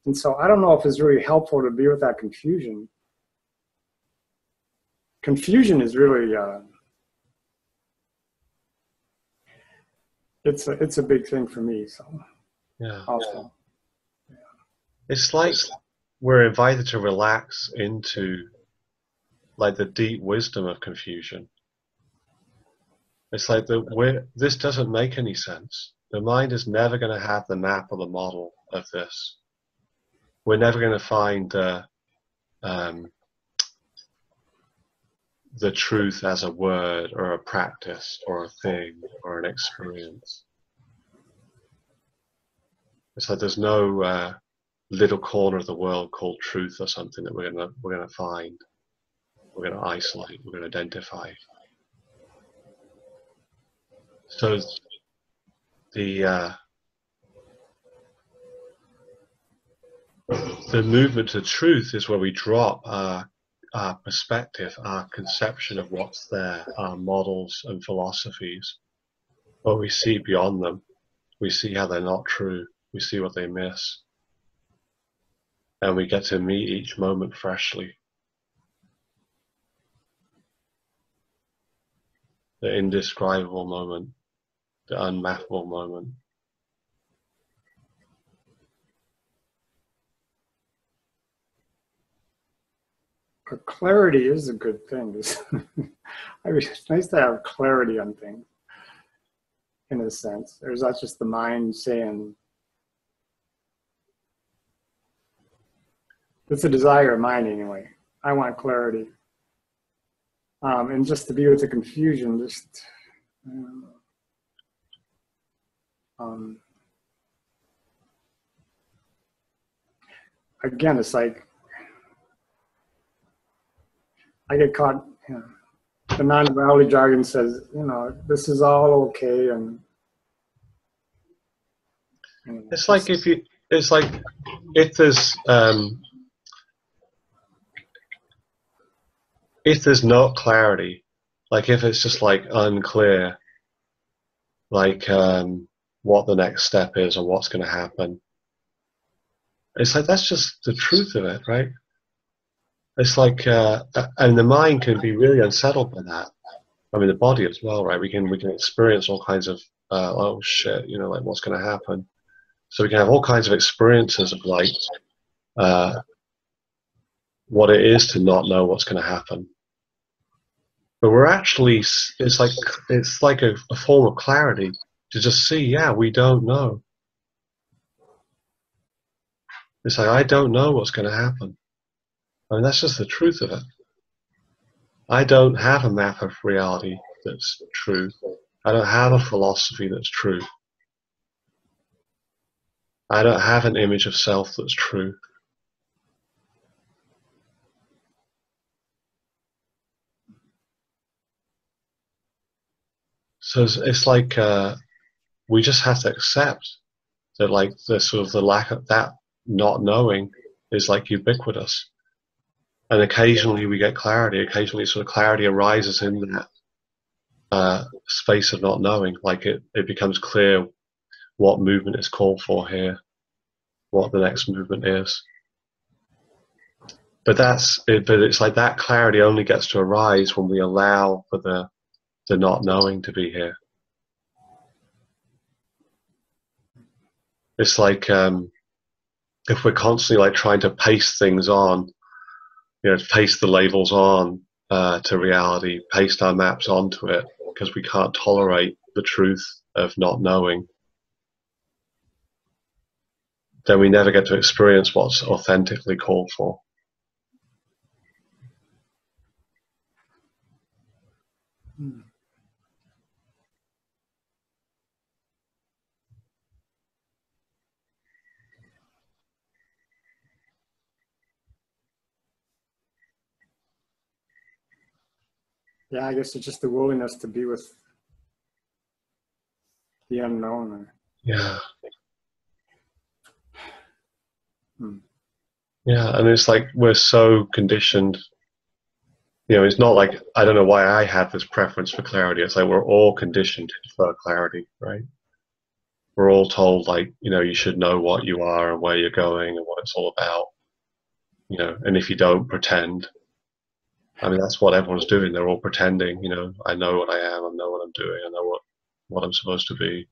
And so I don't know if it's really helpful to be with that confusion. Confusion is really, it's a big thing for me. So Yeah. also, yeah. It's like we're invited to relax into like the deep wisdom of confusion. It's like this doesn't make any sense. The mind is never going to have the map or the model of this. We're never going to find the truth as a word or a practice or a thing or an experience. It's like there's no little corner of the world called truth or something that we're gonna find. We're gonna isolate. We're gonna identify. So the movement to truth is where we drop our perspective, our conception of what's there, our models and philosophies, where we see beyond them. We see how they're not true. We see what they miss. And we get to meet each moment freshly. The indescribable moment, the unmappable moment. But clarity is a good thing. I mean, it's nice to have clarity on things, in a sense. There's not just the mind saying, it's a desire of mine anyway. I want clarity. And just to be with the confusion, just, again, it's like, I get caught, you know, the non-duality jargon says, you know, this is all okay, and you know, it's like if there's not clarity, like if it's just like unclear, like what the next step is or what's going to happen, it's like that's just the truth of it, right? It's like, and the mind can be really unsettled by that. I mean, the body as well, right? We can experience all kinds of oh shit, you know, like what's going to happen. So we can have all kinds of experiences of like what it is to not know what's going to happen. But we're actually, it's like a form of clarity to just see, yeah, we don't know. It's like, I don't know what's going to happen. I mean, that's just the truth of it. I don't have a map of reality that's true. I don't have a philosophy that's true. I don't have an image of self that's true. So it's like we just have to accept that, like the sort of the lack of that not knowing is like ubiquitous. And occasionally we get clarity. Occasionally, sort of clarity arises in that space of not knowing. Like it becomes clear what movement is called for here, what the next movement is. But that's it. But it's like that clarity only gets to arise when we allow for the not knowing to be here. It's like if we're constantly like trying to paste things on, you know, paste the labels on to reality, paste our maps onto it, because we can't tolerate the truth of not knowing, then we never get to experience what's authentically called for. Yeah, I guess it's just the willingness to be with the unknown. Yeah. Hmm. Yeah, and it's like we're so conditioned. You know, it's not like, I don't know why I have this preference for clarity. It's like we're all conditioned for clarity, right? we're all told, like, you know, you should know what you are and where you're going and what it's all about, you know, and if you don't, pretend. I mean, that's what everyone's doing. They're all pretending, you know, I know what I am, I know what I'm doing, I know what I'm supposed to be.